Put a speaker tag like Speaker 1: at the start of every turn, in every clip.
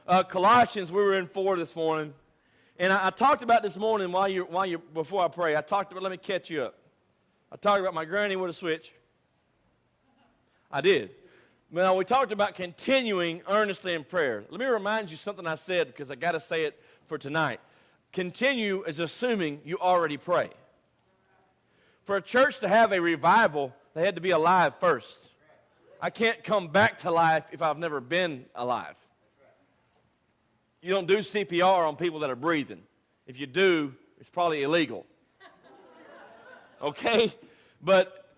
Speaker 1: Colossians, we were in 4 this morning. And I talked about this morning before I pray. I talked about, let me catch you up. I talked about my granny with a switch. I did. Well, we talked about continuing earnestly in prayer. Let me remind you something I said because I got to say it for tonight. Continue is assuming you already pray. For a church to have a revival, they had to be alive first. I can't come back to life if I've never been alive. You don't do CPR on people that are breathing. If you do, it's probably illegal. Okay? But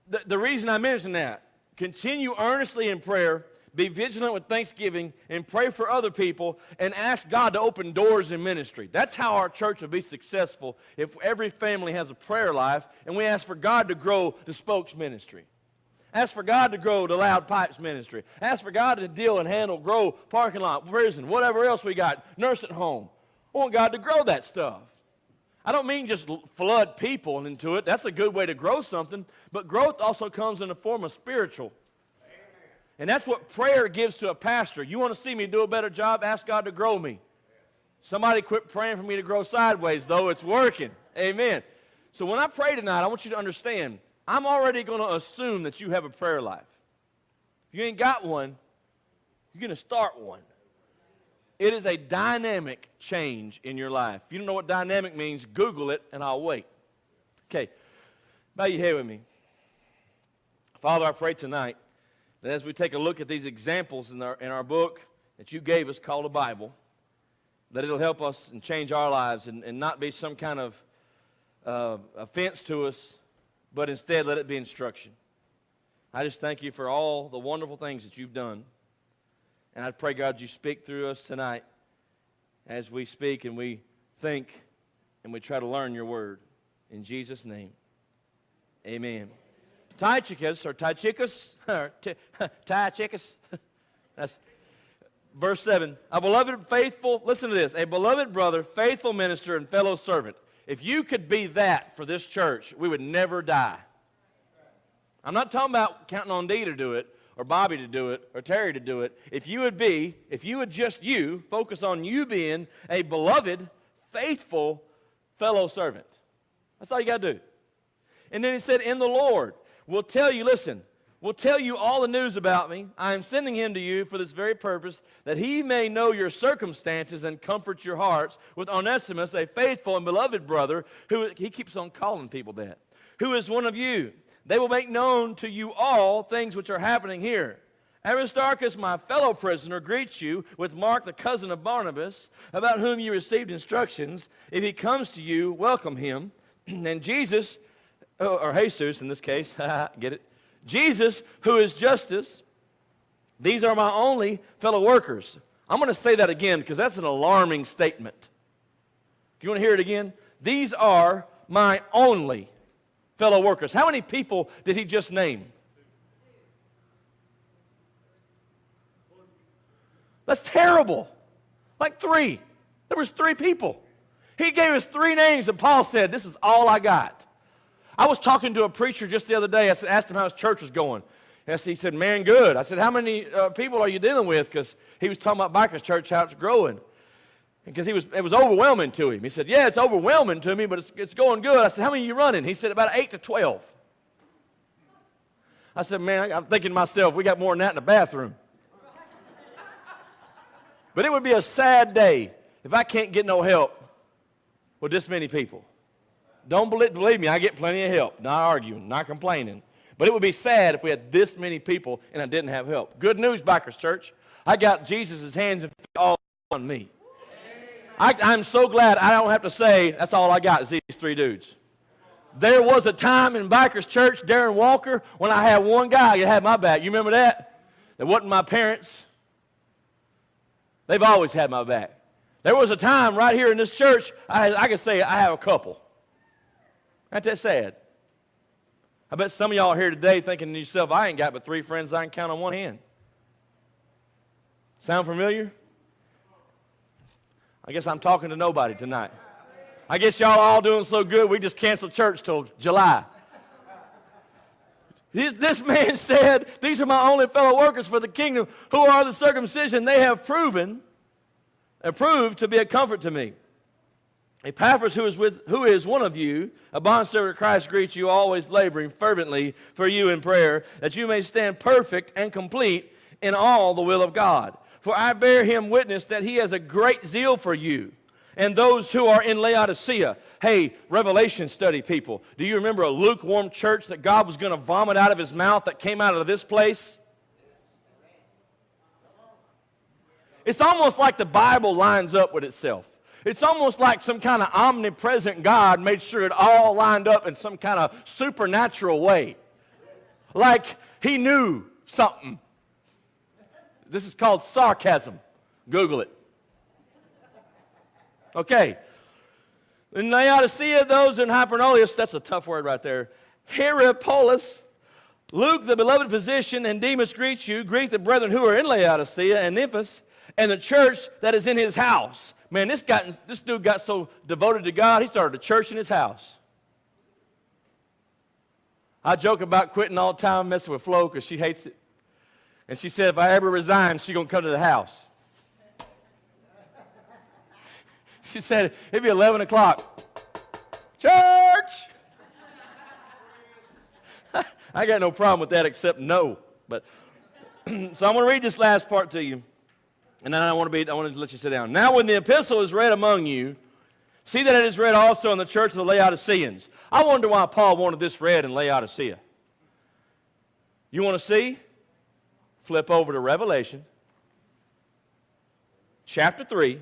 Speaker 1: the reason I mention that, continue earnestly in prayer, be vigilant with thanksgiving, and pray for other people, and ask God to open doors in ministry. That's how our church will be successful if every family has a prayer life, and we ask for God to grow the Spokes ministry. Ask for God to grow the Loud Pipes ministry. Ask for God to deal and handle, grow parking lot, prison, whatever else we got, nursing home. I want God to grow that stuff. I don't mean just flood people into it. That's a good way to grow something. But growth also comes in the form of spiritual. Amen. And that's what prayer gives to a pastor. You want to see me do a better job? Ask God to grow me. Somebody quit praying for me to grow sideways, though. It's working. Amen. So when I pray tonight, I want you to understand, I'm already going to assume that you have a prayer life. If you ain't got one, you're going to start one. It is a dynamic change in your life. If you don't know what dynamic means, Google it, and I'll wait. Okay, bow your head with me. Father, I pray tonight that as we take a look at these examples in our book that you gave us called the Bible, that it'll help us and change our lives and not be some kind of offense to us, but instead let it be instruction. I just thank you for all the wonderful things that you've done. And I pray, God, you speak through us tonight as we speak and we think and we try to learn your word. In Jesus' name, amen. Tychicus, that's verse 7. A beloved, faithful, listen to this, a beloved brother, faithful minister, and fellow servant. If you could be that for this church, we would never die. I'm not talking about counting on Dee to do it, or Bobby to do it, or Terry to do it. If you would just focus on you being a beloved, faithful fellow servant. That's all you got to do. And then he said, in the Lord, we'll tell you all the news about me. I am sending him to you for this very purpose, that he may know your circumstances and comfort your hearts with Onesimus, a faithful and beloved brother, who, he keeps on calling people that, who is one of you. They will make known to you all things which are happening here. Aristarchus, my fellow prisoner, greets you with Mark, the cousin of Barnabas, about whom you received instructions. If he comes to you, welcome him. And Jesus, or Jesus in this case, get it? Jesus, who is justice, these are my only fellow workers. I'm going to say that again because that's an alarming statement. You want to hear it again? These are my only fellow workers. How many people did he just name? That's terrible. Like 3. There was 3 people. He gave us 3 names, and Paul said, this is all I got. I was talking to a preacher just the other day. I asked him how his church was going. He said, man, good. I said, how many people are you dealing with? Because he was talking about Bikers Church, how it's growing. Because it was overwhelming to him. He said, yeah, it's overwhelming to me, but it's going good. I said, how many are you running? He said, about 8 to 12. I said, man, I'm thinking to myself, we got more than that in the bathroom. But it would be a sad day if I can't get no help with this many people. Don't believe me, I get plenty of help. Not arguing, not complaining. But it would be sad if we had this many people and I didn't have help. Good news, Bikers Church. I got Jesus' hands and feet all on me. I'm so glad I don't have to say, that's all I got is these 3 dudes. There was a time in Bikers Church, Darren Walker, when I had one guy that had my back. You remember that? That wasn't my parents. They've always had my back. There was a time right here in this church, I could say I have a couple. Ain't that sad? I bet some of y'all are here today thinking to yourself, I ain't got but 3 friends I can count on one hand. Sound familiar? I guess I'm talking to nobody tonight. I guess y'all all doing so good, we just canceled church till July. This man said, these are my only fellow workers for the kingdom, who are the circumcision. They have proven and proved to be a comfort to me. Epaphras, who is one of you, a bondservant of Christ, greets you, always laboring fervently for you in prayer, that you may stand perfect and complete in all the will of God. For I bear him witness that he has a great zeal for you and those who are in Laodicea. Hey, Revelation study people, do you remember a lukewarm church that God was going to vomit out of his mouth that came out of this place? It's almost like the Bible lines up with itself. It's almost like some kind of omnipresent God made sure it all lined up in some kind of supernatural way. Like he knew something. This is called sarcasm. Google it. Okay. In Laodicea, those in Hypernolis, that's a tough word right there. Hierapolis, Luke, the beloved physician, and Demas greet you. Greet the brethren who are in Laodicea and Nymphas, and the church that is in his house. Man, this dude got so devoted to God, he started a church in his house. I joke about quitting all the time, messing with Flo, because she hates it. And she said, if I ever resign, she's going to come to the house. She said, it'd be 11 o'clock. Church! I got no problem with that except no. But so I'm going to read this last part to you. And then I want to let you sit down. Now when the epistle is read among you, see that it is read also in the church of the Laodiceans. I wonder why Paul wanted this read in Laodicea. You want to see? Flip over to Revelation, chapter 3,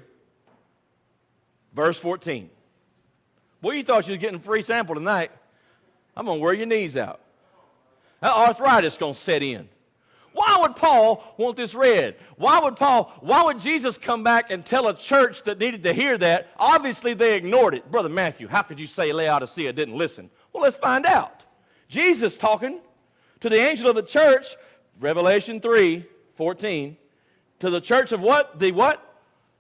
Speaker 1: verse 14. Boy, you thought you was getting a free sample tonight. I'm going to wear your knees out. That arthritis is going to set in. Why would Paul want this read? Why would Jesus come back and tell a church that needed to hear that? Obviously, they ignored it. Brother Matthew, how could you say Laodicea didn't listen? Well, let's find out. Jesus talking to the angel of the church, Revelation 3:14, to the church of what? The what?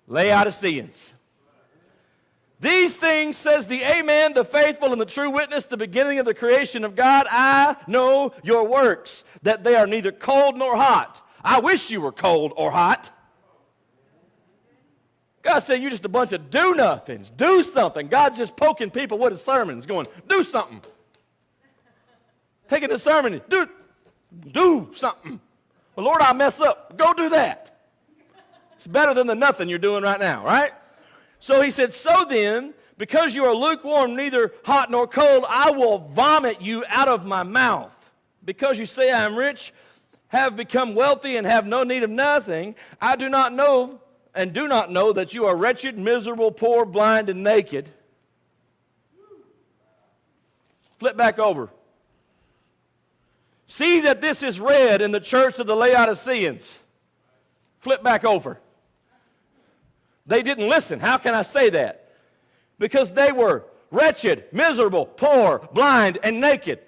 Speaker 1: Laodiceans. These things says the Amen, the faithful and the true witness, the beginning of the creation of God. I know your works, that they are neither cold nor hot. I wish you were cold or hot. God said you're just a bunch of do-nothings. Do something. God's just poking people with his sermons, going, do something. Taking the sermon, do something. Well, Lord, I mess up. Go do that. It's better than the nothing you're doing right now, right? So he said, so then, because you are lukewarm, neither hot nor cold, I will vomit you out of my mouth. Because you say I am rich, have become wealthy, and have no need of nothing, I do not know that you are wretched, miserable, poor, blind, and naked. Flip back over. See that this is read in the church of the Laodiceans. Flip back over. They didn't listen. How can I say that? Because they were wretched, miserable, poor, blind, and naked.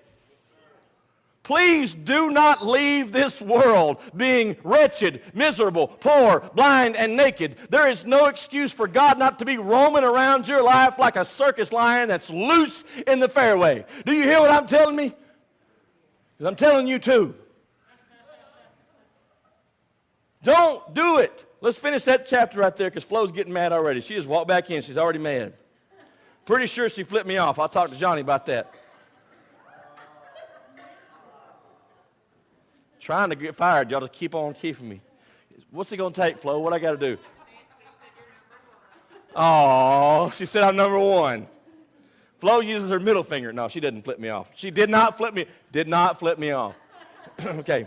Speaker 1: Please do not leave this world being wretched, miserable, poor, blind, and naked. There is no excuse for God not to be roaming around your life like a circus lion that's loose in the fairway. Do you hear what I'm telling me? Because I'm telling you too. Don't do it. Let's finish that chapter right there because Flo's getting mad already. She just walked back in. She's already mad. Pretty sure she flipped me off. I'll talk to Johnny about that. Trying to get fired. Y'all just keep on keeping me. What's it going to take, Flo? What I got to do? Oh, she said I'm number one. Flo uses her middle finger. No, she didn't flip me off. She did not flip me off. Okay.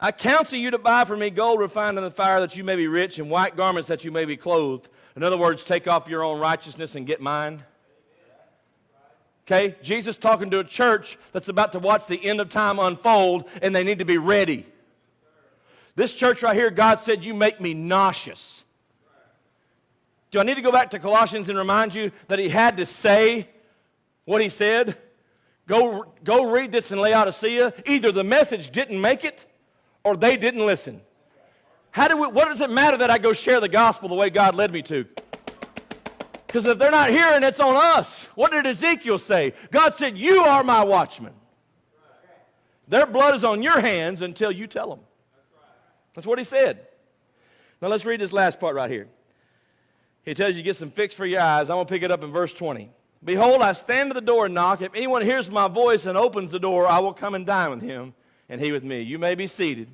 Speaker 1: I counsel you to buy for me gold refined in the fire that you may be rich, and white garments that you may be clothed. In other words, take off your own righteousness and get mine. Okay? Jesus talking to a church that's about to watch the end of time unfold, and they need to be ready. This church right here, God said, you make me nauseous. Do I need to go back to Colossians and remind you that he had to say what he said? Go read this in Laodicea. Either the message didn't make it, or they didn't listen. What does it matter that I go share the gospel the way God led me to? Because if they're not hearing, it's on us. What did Ezekiel say? God said, you are my watchman. Their blood is on your hands until you tell them. That's what he said. Now let's read this last part right here. He tells you to get some fix for your eyes. I'm going to pick it up in verse 20. Behold, I stand at the door and knock. If anyone hears my voice and opens the door, I will come and dine with him, and he with me. You may be seated.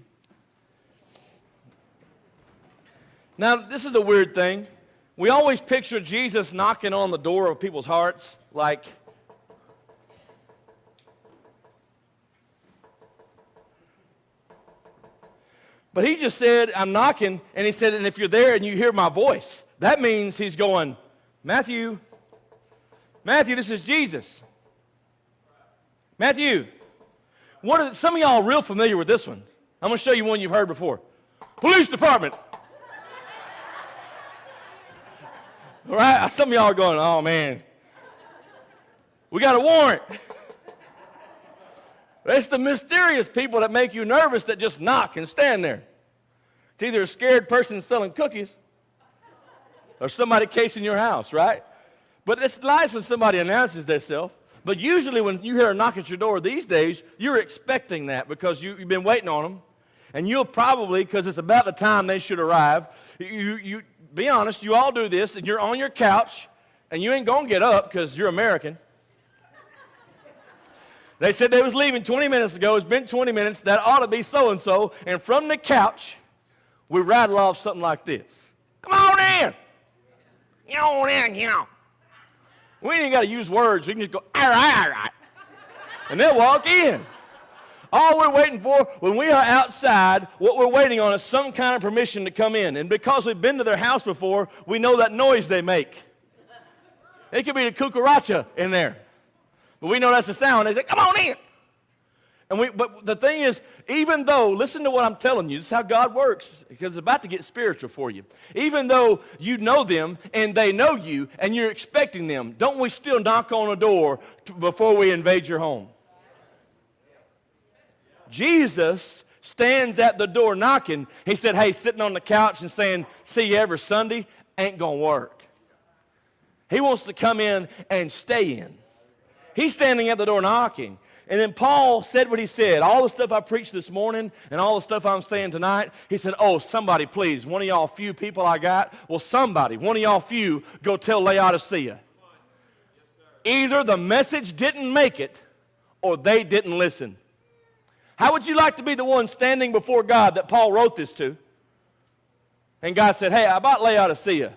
Speaker 1: Now, this is a weird thing. We always picture Jesus knocking on the door of people's hearts like, but he just said, I'm knocking, and he said, and if you're there and you hear my voice, that means he's going, Matthew, this is Jesus. Matthew, some of y'all are real familiar with this one. I'm going to show you one you've heard before. Police department. All right, some of y'all are going, oh man, we got a warrant. It's the mysterious people that make you nervous that just knock and stand there. It's either a scared person selling cookies or somebody casing your house, right? But it's nice when somebody announces themselves. But usually when you hear a knock at your door these days, you're expecting that because you've been waiting on them. And you'll probably, because it's about the time they should arrive, you be honest, you all do this, and you're on your couch, and you ain't going to get up because you're American. They said they was leaving 20 minutes ago. It's been 20 minutes. That ought to be so-and-so. And from the couch, we rattle off something like this. Come on in. Get on in, you know. We ain't even got to use words. We can just go, all right. And they'll walk in. All we're waiting for, when we are outside, what we're waiting on is some kind of permission to come in. And because we've been to their house before, we know that noise they make. It could be the cucaracha in there. But we know that's the sound. They say, come on in. But the thing is, even though, listen to what I'm telling you, this is how God works, because it's about to get spiritual for you. Even though you know them and they know you and you're expecting them, don't we still knock on a door before we invade your home? Jesus stands at the door knocking. He said, hey, sitting on the couch and saying, see you every Sunday, ain't going to work. He wants to come in and stay in. He's standing at the door knocking. And then Paul said what he said. All the stuff I preached this morning and all the stuff I'm saying tonight, he said, oh, somebody please, one of y'all few people I got, well, somebody, one of y'all few, go tell Laodicea. Either the message didn't make it or they didn't listen. How would you like to be the one standing before God that Paul wrote this to? And God said, hey, about Laodicea,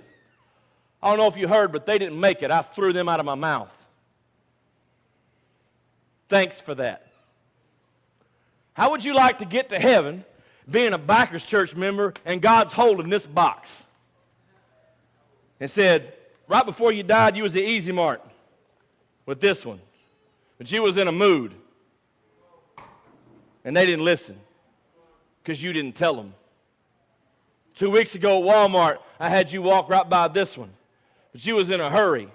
Speaker 1: I don't know if you heard, but they didn't make it. I threw them out of my mouth. Thanks for that. How would you like to get to heaven being a Bikers Church member and God's holding this box and said, right before you died, you was the Easy Mart with this one, but you was in a mood. And they didn't listen because you didn't tell them. 2 weeks ago at Walmart, I had you walk right by this one. But you was in a hurry,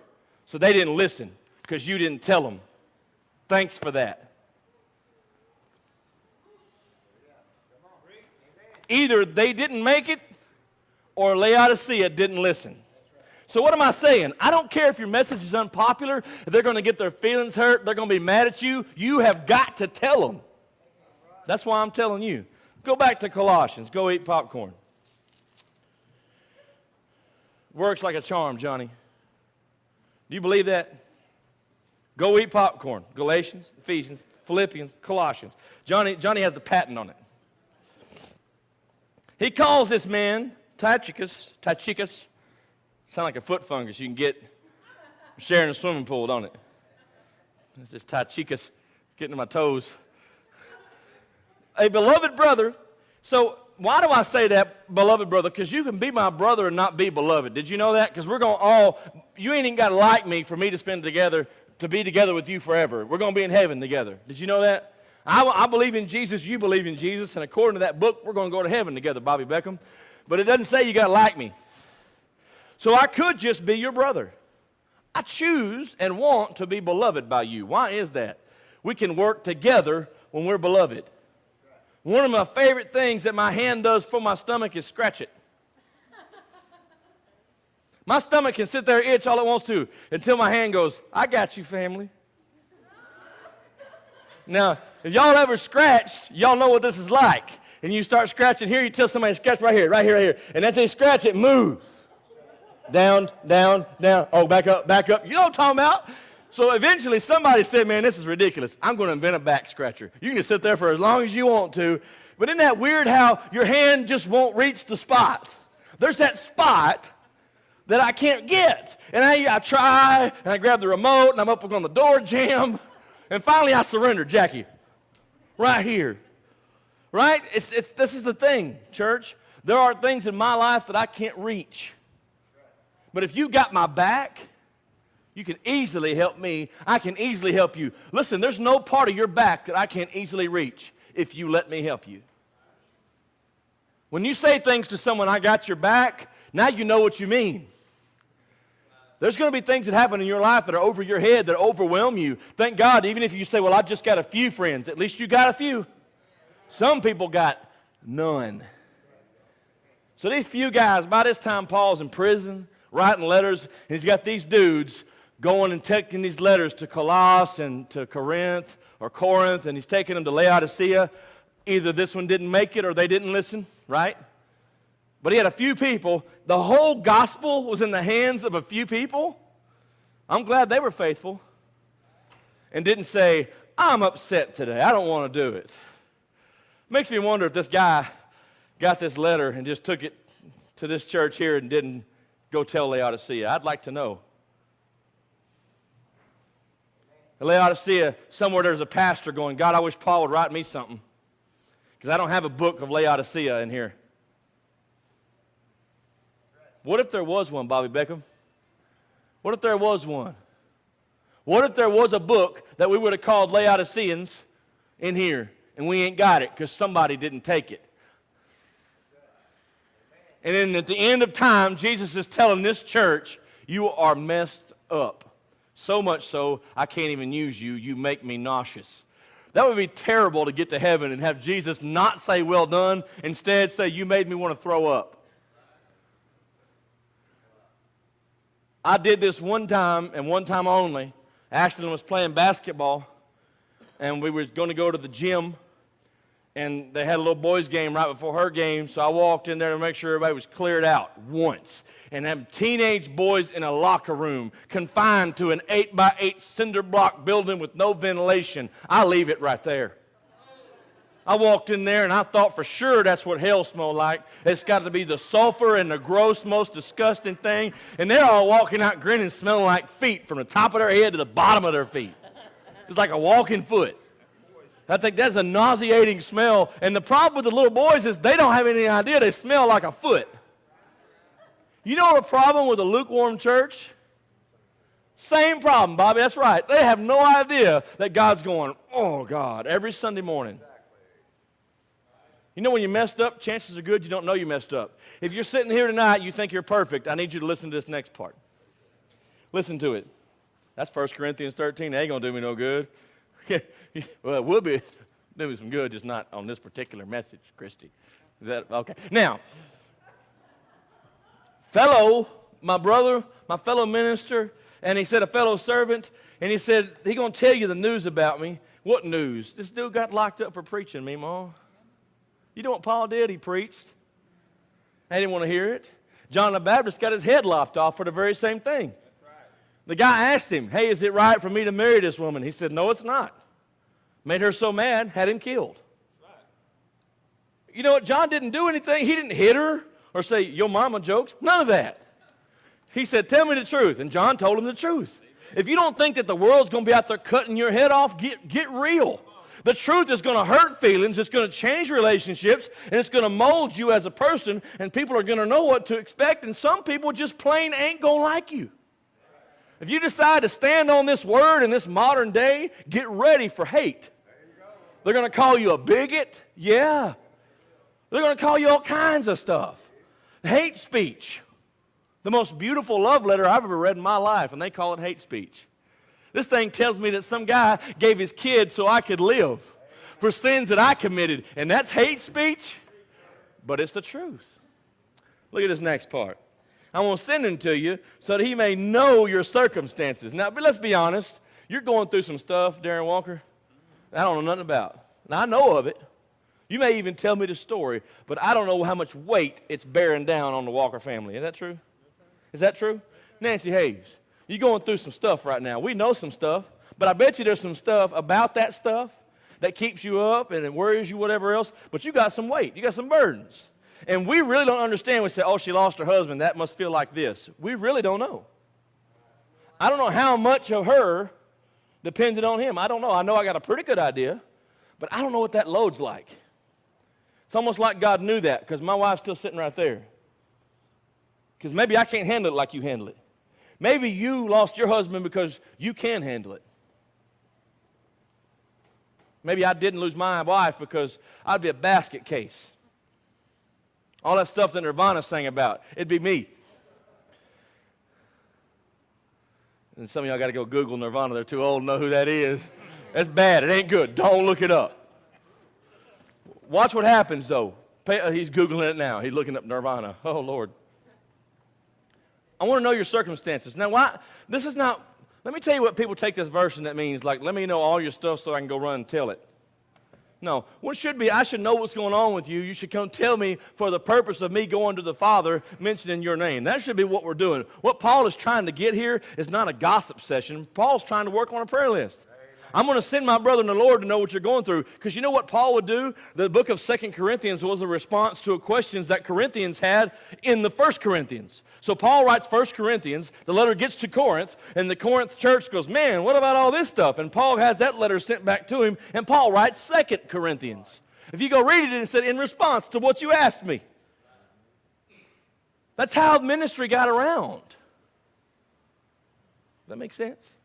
Speaker 1: so they didn't listen because you didn't tell them. Thanks for that. Either they didn't make it or Laodicea didn't listen. So what am I saying? I don't care if your message is unpopular, if they're going to get their feelings hurt, they're going to be mad at you. You have got to tell them. That's why I'm telling you. Go back to Colossians. Go eat popcorn. Works like a charm, Johnny. Do you believe that? Go eat popcorn. Galatians, Ephesians, Philippians, Colossians. Johnny has the patent on it. He calls this man Tychicus. Sound like a foot fungus you can get sharing a swimming pool, don't it? This Tychicus getting to my toes. A beloved brother. So why do I say that, beloved brother? Because you can be my brother and not be beloved. Did you know that? Because we're going to you ain't even got to like me for me to be together with you forever. We're going to be in heaven together. Did you know that? I believe in Jesus, you believe in Jesus, and according to that book, we're going to go to heaven together, Bobby Beckham. But it doesn't say you got to like me. So I could just be your brother. I choose and want to be beloved by you. Why is that? We can work together when we're beloved. One of my favorite things that my hand does for my stomach is scratch it. My stomach can sit there and itch all it wants to until my hand goes, I got you, family. Now, if y'all ever scratched, y'all know what this is like. And you start scratching here, you tell somebody to scratch right here, right here, right here. And as they scratch, it moves. Down, down, down. Oh, back up, back up. You know what I'm talking about? So eventually somebody said, man, this is ridiculous. I'm going to invent a back scratcher. You can just sit there for as long as you want to. But isn't that weird how your hand just won't reach the spot? There's that spot that I can't get. And I try, and I grab the remote, and I'm up on the door jamb. And finally I surrender, Jackie. Right here. Right? This is the thing, church. There are things in my life that I can't reach. But if you got my back, you can easily help me. I can easily help you. Listen, there's no part of your back that I can't easily reach if you let me help you. When you say things to someone, I got your back, now you know what you mean. There's going to be things that happen in your life that are over your head, that overwhelm you. Thank God, even if you say, well, I just got a few friends, at least you got a few. Some people got none. So these few guys, by this time Paul's in prison, writing letters, and he's got these dudes going and taking these letters to Colossus and to Corinth, and he's taking them to Laodicea. Either this one didn't make it or they didn't listen, right? But he had a few people. The whole gospel was in the hands of a few people. I'm glad they were faithful and didn't say, I'm upset today. I don't want to do it. Makes me wonder if this guy got this letter and just took it to this church here and didn't go tell Laodicea. I'd like to know. In Laodicea, somewhere there's a pastor going, God, I wish Paul would write me something because I don't have a book of Laodicea in here. What if there was one, Bobby Beckham? What if there was one? What if there was a book that we would have called Laodiceans in here and we ain't got it because somebody didn't take it? And then at the end of time, Jesus is telling this church, you are messed up. So much so, I can't even use you. You make me nauseous. That would be terrible to get to heaven and have Jesus not say, well done, instead say, you made me want to throw up. I did this one time and one time only. Ashton was playing basketball, and we were going to go to the gym, and they had a little boys game right before her game, so I walked in there to make sure everybody was cleared out once. And them teenage boys in a locker room, confined to an 8x8 cinder block building with no ventilation. I leave it right there. I walked in there and I thought for sure that's what hell smelled like. It's got to be the sulfur and the gross, most disgusting thing. And they're all walking out grinning, smelling like feet from the top of their head to the bottom of their feet. It's like a walking foot. I think that's a nauseating smell. And the problem with the little boys is they don't have any idea they smell like a foot. You know the problem with a lukewarm church? Same problem, Bobby. That's right. They have no idea that God's going, oh, God, every Sunday morning. You know when you messed up, chances are good you don't know you messed up. If you're sitting here tonight, you think you're perfect, I need you to listen to this next part. Listen to it. That's 1 Corinthians 13. That ain't going to do me no good. Well, it will be do me some good, just not on this particular message, Christy. Is that okay? Now, my brother, my fellow minister, and he said a fellow servant, and he said, he's going to tell you the news about me. What news? This dude got locked up for preaching me, Mom. You know what Paul did? He preached. I didn't want to hear it. John the Baptist got his head lopped off for the very same thing. That's right. The guy asked him, hey, is it right for me to marry this woman? He said, no, it's not. Made her so mad, had him killed. That's right. You know what? John didn't do anything. He didn't hit her or say, your mama jokes. None of that. He said, tell me the truth. And John told him the truth. If you don't think that the world's going to be out there cutting your head off, get real. The truth is going to hurt feelings, it's going to change relationships, and it's going to mold you as a person, and people are going to know what to expect, and some people just plain ain't going to like you. If you decide to stand on this word in this modern day, get ready for hate. They're going to call you a bigot. Yeah. They're going to call you all kinds of stuff. Hate speech. The most beautiful love letter I've ever read in my life, and they call it hate speech. This thing tells me that some guy gave his kid so I could live for sins that I committed. And that's hate speech, but it's the truth. Look at this next part. I want to send him to you so that he may know your circumstances. Now, but let's be honest. You're going through some stuff, Darren Walker, I don't know nothing about. Now, I know of it, You may even tell me the story, but I don't know how much weight it's bearing down on the Walker family. Is that true? Is that true? Nancy Hayes, you're going through some stuff right now. We know some stuff, but I bet you there's some stuff about that stuff that keeps you up and it worries you, whatever else, but you got some weight. You got some burdens. And we really don't understand. We say, oh, she lost her husband. That must feel like this. We really don't know. I don't know how much of her depended on him. I don't know. I know I got a pretty good idea, but I don't know what that load's like. It's almost like God knew that because my wife's still sitting right there. Because maybe I can't handle it like you handle it. Maybe you lost your husband because you can handle it. Maybe I didn't lose my wife because I'd be a basket case. All that stuff that Nirvana sang about, it'd be me. And some of y'all got to go Google Nirvana. They're too old to know who that is. That's bad. It ain't good. Don't look it up. Watch what happens, though. He's Googling it now. He's looking up Nirvana. Oh, Lord. I want to know your circumstances. Now, why? This is not, let me tell you what people take this verse and that means, like, let me know all your stuff so I can go run and tell it. No, what should be, I should know what's going on with you. You should come tell me for the purpose of me going to the Father, mentioning your name. That should be what we're doing. What Paul is trying to get here is not a gossip session. Paul's trying to work on a prayer list. I'm going to send my brother in the Lord to know what you're going through. Because you know what Paul would do? The book of 2 Corinthians was a response to questions that Corinthians had in the 1 Corinthians. So Paul writes 1 Corinthians, the letter gets to Corinth, and the Corinth church goes, man, what about all this stuff? And Paul has that letter sent back to him, and Paul writes 2 Corinthians. If you go read it, it said, in response to what you asked me. That's how ministry got around. That makes sense?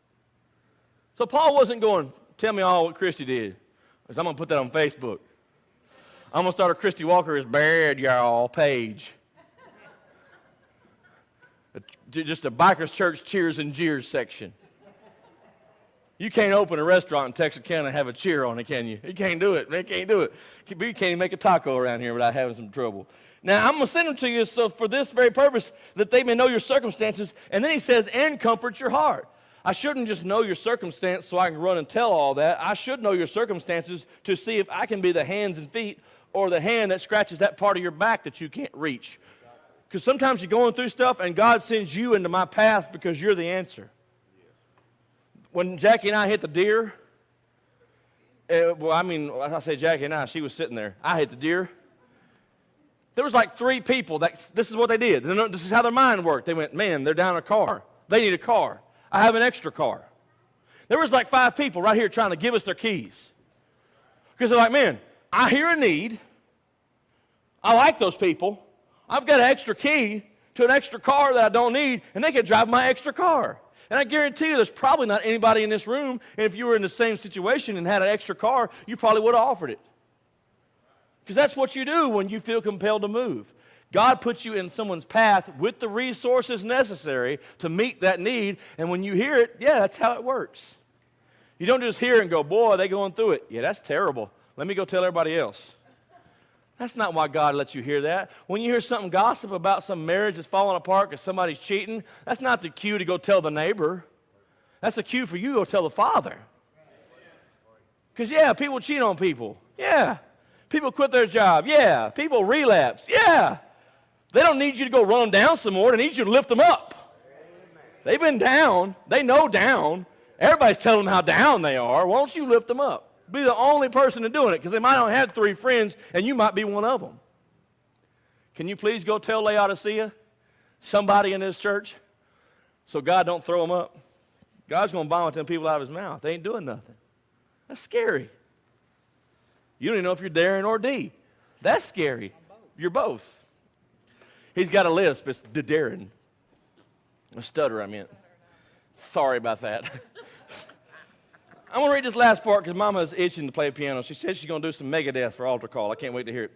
Speaker 1: So Paul wasn't going, tell me all what Christy did, because I'm going to put that on Facebook. I'm going to start a Christy Walker is bad, y'all, page. Just a biker's church cheers and jeers section. You can't open a restaurant in Texarkana and have a cheer on it, can you? You can't do it. Man, can't do it. You can't even make a taco around here without having some trouble. Now, I'm going to send them to you so for this very purpose, that they may know your circumstances. And then he says, and comfort your heart. I shouldn't just know your circumstance so I can run and tell all that. I should know your circumstances to see if I can be the hands and feet or the hand that scratches that part of your back that you can't reach. Because sometimes you're going through stuff and God sends you into my path because you're the answer. When Jackie and I hit the deer, I say Jackie and I, she was sitting there. I hit the deer. There was like 3 people this is what they did. This is how their mind worked. They went, man, they're down a car. They need a car. I have an extra car. There was like 5 people right here trying to give us their keys. Because they're like, man, I hear a need. I like those people. I've got an extra key to an extra car that I don't need, and they could drive my extra car. And I guarantee you there's probably not anybody in this room, and if you were in the same situation and had an extra car, you probably would have offered it. Because that's what you do when you feel compelled to move. God puts you in someone's path with the resources necessary to meet that need, and when you hear it, yeah, that's how it works. You don't just hear it and go, boy, they're going through it. Yeah, that's terrible. Let me go tell everybody else. That's not why God lets you hear that. When you hear something gossip about some marriage that's falling apart because somebody's cheating, that's not the cue to go tell the neighbor. That's the cue for you to go tell the Father. Because, yeah, people cheat on people. Yeah. People quit their job. Yeah. People relapse. Yeah. They don't need you to go run them down some more. They need you to lift them up. They've been down. They know down. Everybody's telling them how down they are. Why don't you lift them up? Be the only person doing it, because they might not have 3 friends, and you might be one of them. Can you please go tell Laodicea, somebody in this church, so God don't throw them up? God's going to vomit them people out of his mouth. They ain't doing nothing. That's scary. You don't even know if you're Darren or D. That's scary. You're both. He's got a lisp. It's the Darren. A stutter, I meant. Sorry about that. I'm going to read this last part because Mama's itching to play piano. She said she's going to do some Megadeth for altar call. I can't wait to hear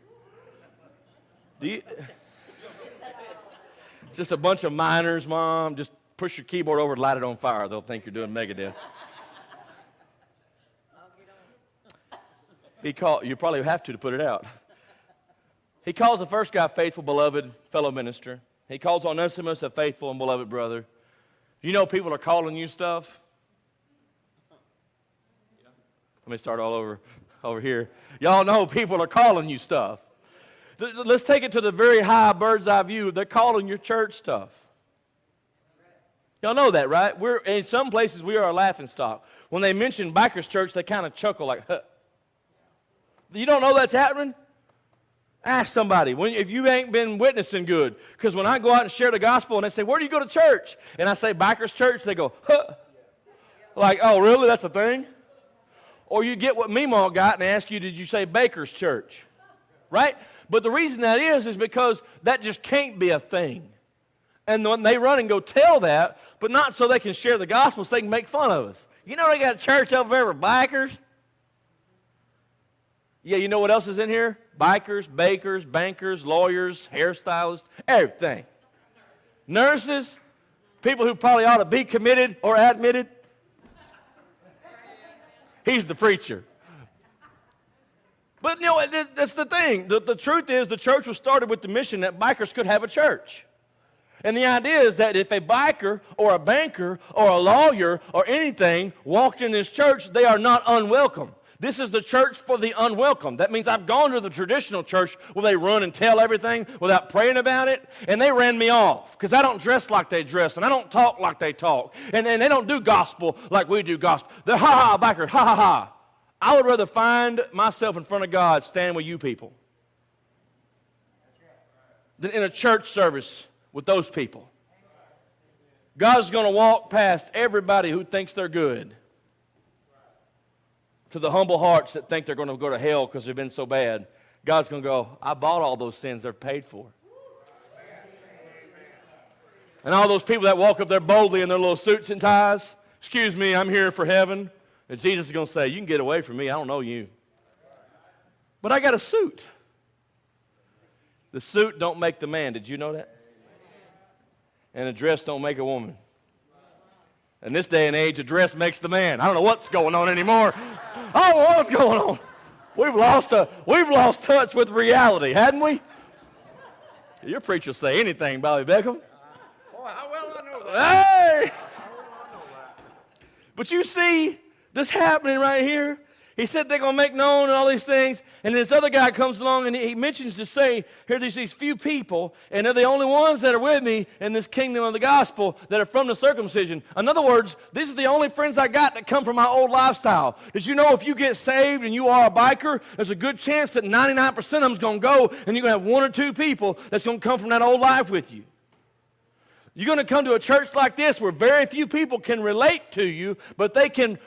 Speaker 1: it. It's just a bunch of minors, Mom. Just push your keyboard over and light it on fire. They'll think you're doing Megadeth. You probably have to put it out. He calls the first guy faithful, beloved, fellow minister. He calls Onesimus a faithful and beloved brother. You know people are calling you stuff? Let me start all over. over here. Y'all know people are calling you stuff. Let's take it to the very high bird's eye view. They're calling your church stuff. Y'all know that, right? We're in some places we are a laughing stock. When they mention Bikers Church, they kind of chuckle like, huh. You don't know that's happening? Ask somebody if you ain't been witnessing good. Because when I go out and share the gospel and they say, where do you go to church? And I say Bikers Church, they go, huh. Like, oh, really? That's a thing? Or you get what Meemaw got and ask you, did you say Baker's Church? Right? But the reason that is because that just can't be a thing. And when they run and go tell that, but not so they can share the gospel, so they can make fun of us. You know they got a church over there for bikers? Yeah, you know what else is in here? Bikers, bakers, bankers, lawyers, hairstylists, everything. Nurses, people who probably ought to be committed or admitted. He's the preacher. But you know, that's the thing. The truth is the church was started with the mission that bikers could have a church. And the idea is that if a biker or a banker or a lawyer or anything walked in this church, they are not unwelcome. This is the church for the unwelcome. That means I've gone to the traditional church where they run and tell everything without praying about it, and they ran me off because I don't dress like they dress, and I don't talk like they talk, and they don't do gospel like we do gospel. They're ha-ha, biker, ha-ha-ha. I would rather find myself in front of God standing with you people than in a church service with those people. God's going to walk past everybody who thinks they're good to the humble hearts that think they're going to go to hell because they've been so bad. God's going to go, I bought all those sins. They're paid for. And all those people that walk up there boldly in their little suits and ties, excuse me, I'm here for heaven. And Jesus is going to say, you can get away from me. I don't know you. But I got a suit. The suit don't make the man. Did you know that? And a dress don't make a woman. In this day and age, a dress makes the man. I don't know what's going on anymore. I don't know what's going on. We've lost touch with reality, hadn't we? Your preacher will say anything, Bobby Beckham.
Speaker 2: Boy, how well I know that.
Speaker 1: Hey!
Speaker 2: How well I know that.
Speaker 1: But you see this happening right here. He said they're going to make known and all these things. And this other guy comes along and he mentions to say, here there's these few people, and they're the only ones that are with me in this kingdom of the gospel that are from the circumcision. In other words, these are the only friends I got that come from my old lifestyle. Did you know if you get saved and you are a biker, there's a good chance that 99% of them's going to go, and you're going to have one or two people that's going to come from that old life with you. You're going to come to a church like this where very few people can relate to you, but they can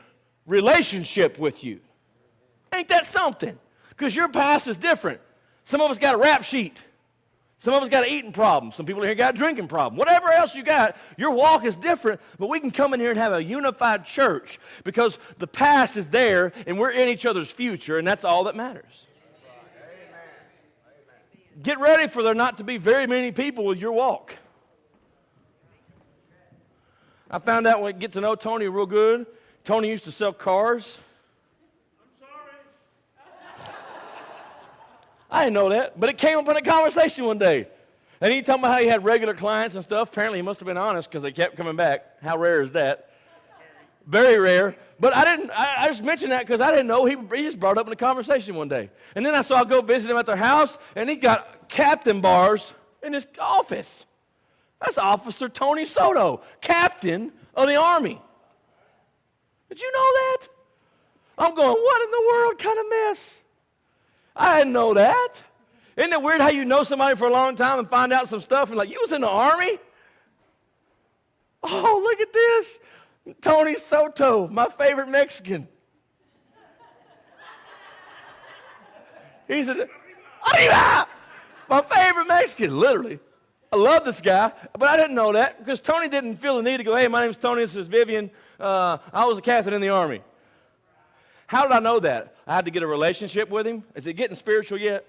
Speaker 1: relationship with you. Ain't that something? Because your past is different. Some of us got a rap sheet. Some of us got an eating problem. Some people here got a drinking problem. Whatever else you got, your walk is different, but we can come in here and have a unified church because the past is there and we're in each other's future, and that's all that matters. Get ready for there not to be very many people with your walk. I found out when I get to know Tony real good, Tony used to sell cars. I didn't know that, but it came up in a conversation one day. And he talking about how he had regular clients and stuff. Apparently, he must have been honest because they kept coming back. How rare is that? Very rare. But I just mentioned that because I didn't know. He just brought it up in a conversation one day. And then I saw I go visit him at their house, and he got captain bars in his office. That's Officer Tony Soto, captain of the Army. Did you know that? I'm going, what in the world kind of mess? I didn't know that. Isn't it weird how you know somebody for a long time and find out some stuff and like, you was in the Army? Oh, look at this. Tony Soto, my favorite Mexican. He said, Arriba! My favorite Mexican, literally. I love this guy, but I didn't know that because Tony didn't feel the need to go, hey, my name's Tony, this is Vivian. I was a captain in the Army. How did I know that? I had to get a relationship with him. Is it getting spiritual yet?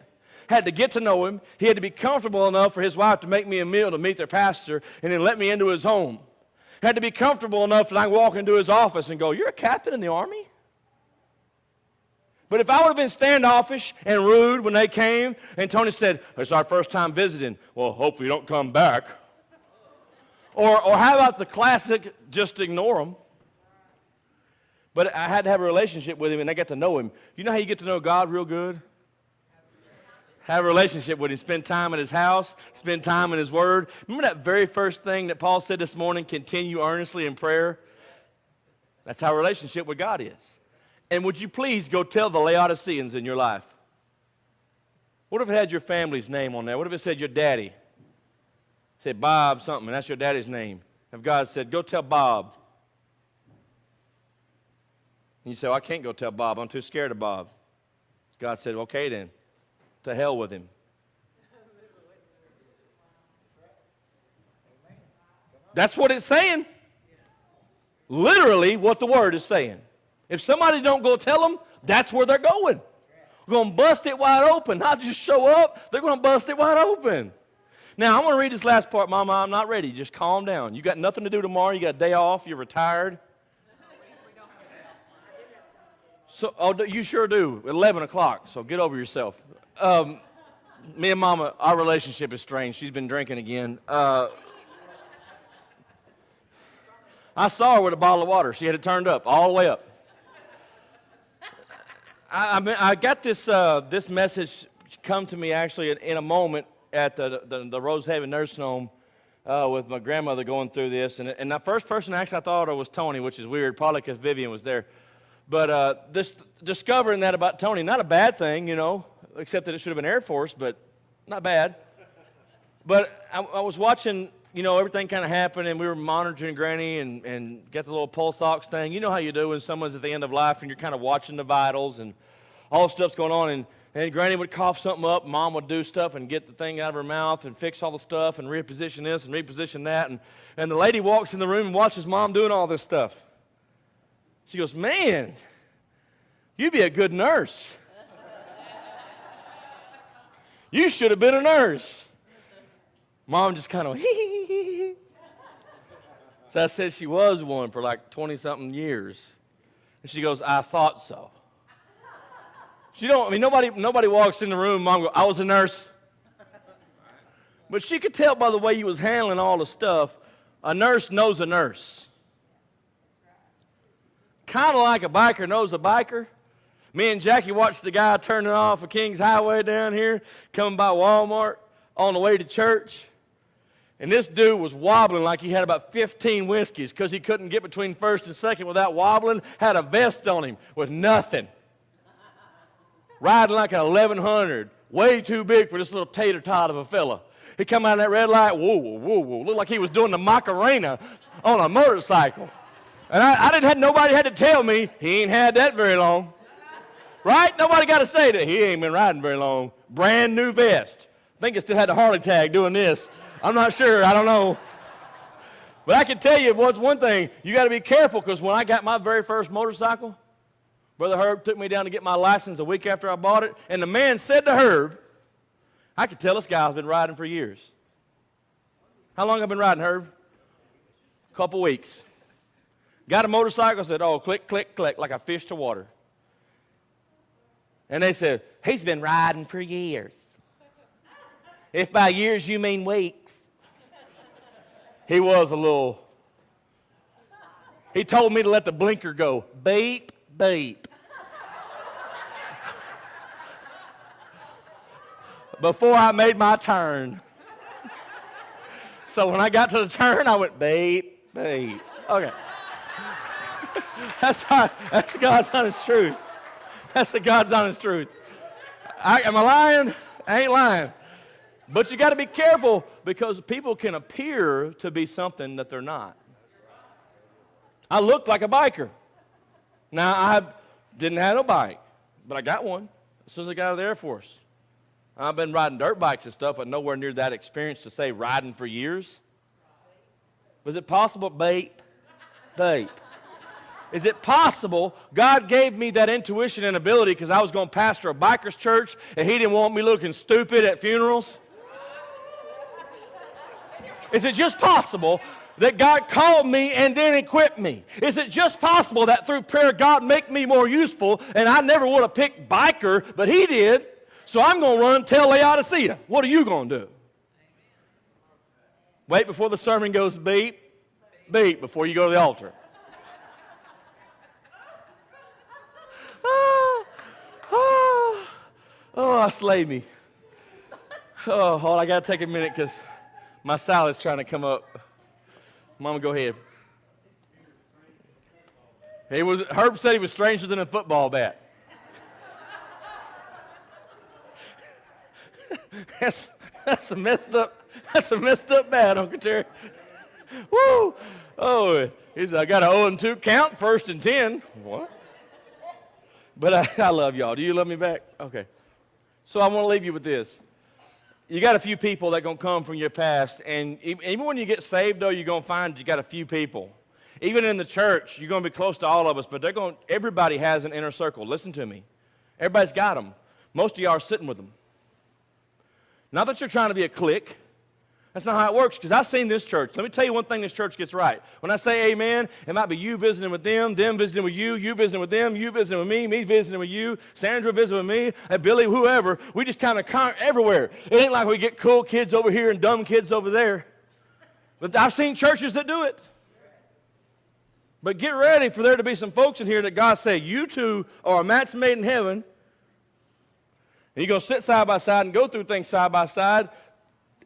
Speaker 1: Had to get to know him. He had to be comfortable enough for his wife to make me a meal to meet their pastor and then let me into his home. Had to be comfortable enough that I can walk into his office and go, you're a captain in the Army? But if I would have been standoffish and rude when they came and Tony said, it's our first time visiting, well, hopefully you don't come back. Or how about the classic, just ignore them? But I had to have a relationship with him, and I got to know him. You know how you get to know God real good? Have a relationship with him. Spend time in his house. Spend time in his word. Remember that very first thing that Paul said this morning, continue earnestly in prayer? That's how a relationship with God is. And would you please go tell the Laodiceans in your life? What if it had your family's name on there? What if it said your daddy? It said Bob something, and that's your daddy's name. If God said, go tell Bob. And you say, well, I can't go tell Bob. I'm too scared of Bob. God said, okay then. To hell with him. That's what it's saying. Literally what the word is saying. If somebody don't go tell them, that's where they're going. We're going to bust it wide open. Not just show up. They're going to bust it wide open. Now, I'm going to read this last part. Mama, I'm not ready. Just calm down. You got nothing to do tomorrow. You got a day off. You're retired. So, you sure do. 11 o'clock, so get over yourself. Me and Mama, our relationship is strange. She's been drinking again. I saw her with a bottle of water. She had it turned up, all the way up. I got this message come to me actually in a moment at the Rosehaven Nursing Home with my grandmother going through this. And the first person actually I thought of was Tony, which is weird, probably because Vivian was there. But discovering that about Tony, not a bad thing, you know, except that it should have been Air Force, but not bad. But I was watching, you know, everything kind of happened, and we were monitoring Granny and got the little pulse ox thing. You know how you do when someone's at the end of life and you're kind of watching the vitals and all the stuff's going on. And Granny would cough something up, Mom would do stuff and get the thing out of her mouth and fix all the stuff and reposition this and reposition that. And the lady walks in the room and watches Mom doing all this stuff. She goes, man, you'd be a good nurse. You should have been a nurse. Mom just kind of, hee. So I said she was one for like 20-something years. And she goes, I thought so. Nobody walks in the room, Mom goes, I was a nurse. But she could tell by the way you was handling all the stuff, a nurse knows a nurse. Kind of like a biker knows a biker. Me and Jackie watched the guy turning off of Kings Highway down here, coming by Walmart on the way to church. And this dude was wobbling like he had about 15 whiskeys because he couldn't get between first and second without wobbling. Had a vest on him with nothing. Riding like an 1100. Way too big for this little tater tot of a fella. He come out of that red light, whoa, whoa, whoa, whoa. Looked like he was doing the Macarena on a motorcycle. And nobody had to tell me he ain't had that very long. Right? Nobody got to say that. He ain't been riding very long. Brand new vest. I think it still had the Harley tag doing this. I'm not sure. I don't know. But I can tell you what's one thing. You got to be careful because when I got my very first motorcycle, Brother Herb took me down to get my license a week after I bought it. And the man said to Herb, I could tell this guy's been riding for years. How long have I been riding, Herb? A couple weeks. Got a motorcycle, said, oh, click, click, click, like a fish to water. And they said, he's been riding for years. If by years you mean weeks. He was a little, he told me to let the blinker go. Beep, beep. Before I made my turn. So when I got to the turn, I went beep, beep. Okay. That's God's honest truth. That's the God's honest truth. Am I lying? I ain't lying. But you got to be careful because people can appear to be something that they're not. I looked like a biker. Now, I didn't have no bike, but I got one as soon as I got out of the Air Force. I've been riding dirt bikes and stuff, but nowhere near that experience to say riding for years. Was it possible? Beep, beep. Is it possible God gave me that intuition and ability because I was going to pastor a biker's church and he didn't want me looking stupid at funerals? Is it just possible that God called me and then equipped me? Is it just possible that through prayer God make me more useful and I never would have picked biker, but he did, so I'm going to run and tell Laodicea. What are you going to do? Wait before the sermon goes beep, beep, before you go to the altar. Oh, slay me. Oh, hold on, I got to take a minute because my salad's trying to come up. Mama, go ahead. Herb said he was stranger than a football bat. That's a messed up bat, Uncle Terry. Woo! Oh, I got an 0-2 count, 1st and 10. What? But I love y'all. Do you love me back? Okay. So I want to leave you with this. You got a few people that are going to come from your past, and even when you get saved, though, you're going to find you got a few people. Even in the church, you're going to be close to all of us, but everybody has an inner circle. Listen to me. Everybody's got them. Most of y'all are sitting with them. Not that you're trying to be a clique. That's not how it works, because I've seen this church. Let me tell you one thing this church gets right. When I say amen, it might be you visiting with them visiting with you visiting with them, you visiting with me visiting with you, Sandra visiting with me, and Billy, whoever. We just kind of everywhere. It ain't like we get cool kids over here and dumb kids over there. But I've seen churches that do it. But get ready for there to be some folks in here that God say, you two are a match made in heaven. And you're going to sit side by side and go through things side by side.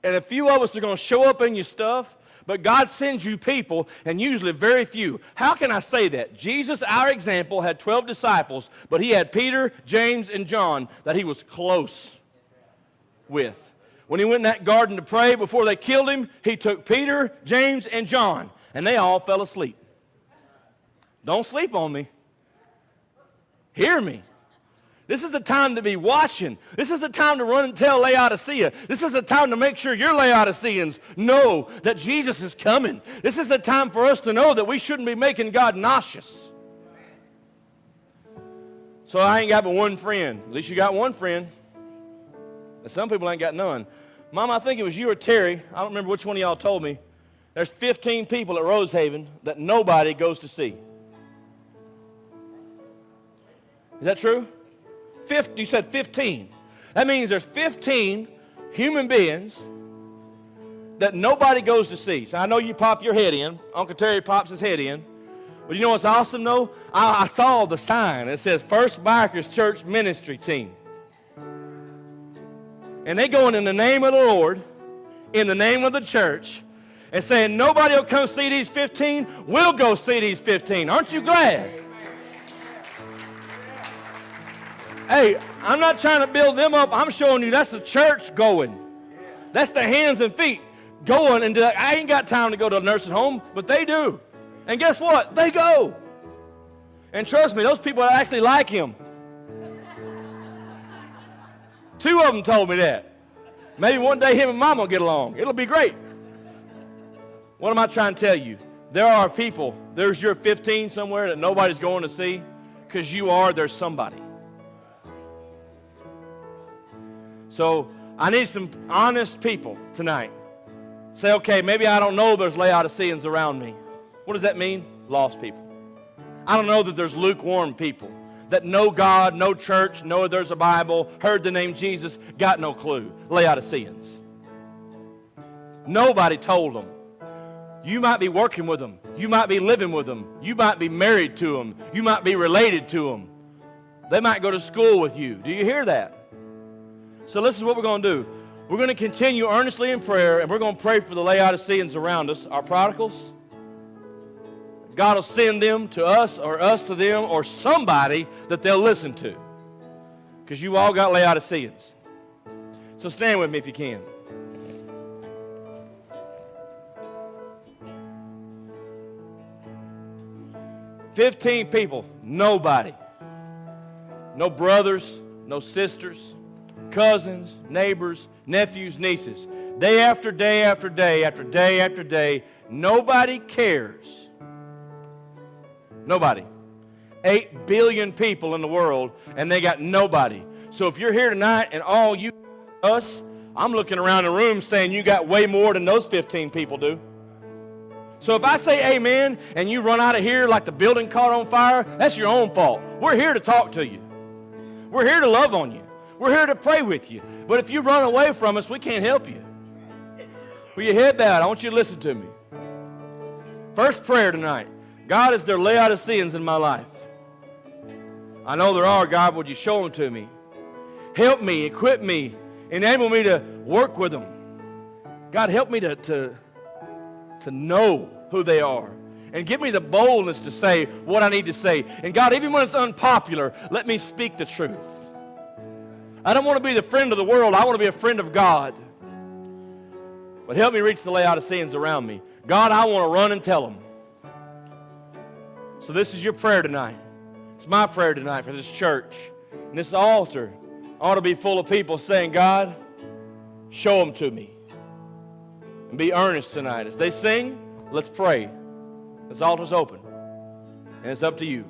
Speaker 1: And a few of us are going to show up in your stuff, but God sends you people, and usually very few. How can I say that? Jesus, our example, had 12 disciples, but he had Peter, James, and John that he was close with. When he went in that garden to pray before they killed him, he took Peter, James, and John, and they all fell asleep. Don't sleep on me. Hear me. This is the time to be watching. This is the time to run and tell Laodicea. This is the time to make sure your Laodiceans know that Jesus is coming. This is the time for us to know that we shouldn't be making God nauseous. So I ain't got but one friend. At least you got one friend. And some people ain't got none. Mom, I think it was you or Terry. I don't remember which one of y'all told me. There's 15 people at Rosehaven that nobody goes to see. Is that true? You said 15. That means there's 15 human beings that nobody goes to see. So I know you pop your head in. Uncle Terry pops his head in. But you know what's awesome, though? I saw the sign. It says First Bikers Church Ministry Team. And they going in the name of the Lord, in the name of the church, and saying nobody will come see these 15. We'll go see these 15. Aren't you glad? Hey, I'm not trying to build them up. I'm showing you that's the church going. That's the hands and feet going. And I ain't got time to go to a nursing home, but they do. And guess what? They go. And trust me, those people actually like him. 2 of them told me that. Maybe one day him and Mom will get along. It'll be great. What am I trying to tell you? There are people, there's your 15 somewhere that nobody's going to see because there's somebody. So I need some honest people tonight. Say, okay, maybe I don't know there's Laodiceans around me. What does that mean? Lost people. I don't know that there's lukewarm people that know God, know church, know there's a Bible, heard the name Jesus, got no clue. Laodiceans. Nobody told them. You might be working with them. You might be living with them. You might be married to them. You might be related to them. They might go to school with you. Do you hear that? So this is what we're going to do. We're going to continue earnestly in prayer, and we're going to pray for the Laodiceans around us, our prodigals. God will send them to us or us to them or somebody that they'll listen to. Because you all got Laodiceans. So stand with me if you can. "15 people, nobody. No brothers, no sisters, cousins, neighbors, nephews, nieces. Day after day after day after day after day, nobody cares. Nobody. 8 billion people in the world, and they got nobody. So if you're here tonight and all you, us, I'm looking around the room saying you got way more than those 15 people do. So if I say amen and you run out of here like the building caught on fire, that's your own fault. We're here to talk to you. We're here to love on you. We're here to pray with you. But if you run away from us, we can't help you. Will you head bowed? I want you to listen to me. First prayer tonight. God, is there Laodiceans in my life? I know there are. God, would you show them to me? Help me, equip me, enable me to work with them. God, help me to know who they are. And give me the boldness to say what I need to say. And God, even when it's unpopular, let me speak the truth. I don't want to be the friend of the world. I want to be a friend of God. But help me reach the Laodiceans around me. God, I want to run and tell them. So this is your prayer tonight. It's my prayer tonight for this church. And this altar ought to be full of people saying, God, show them to me. And be earnest tonight. As they sing, let's pray. This altar's open. And it's up to you.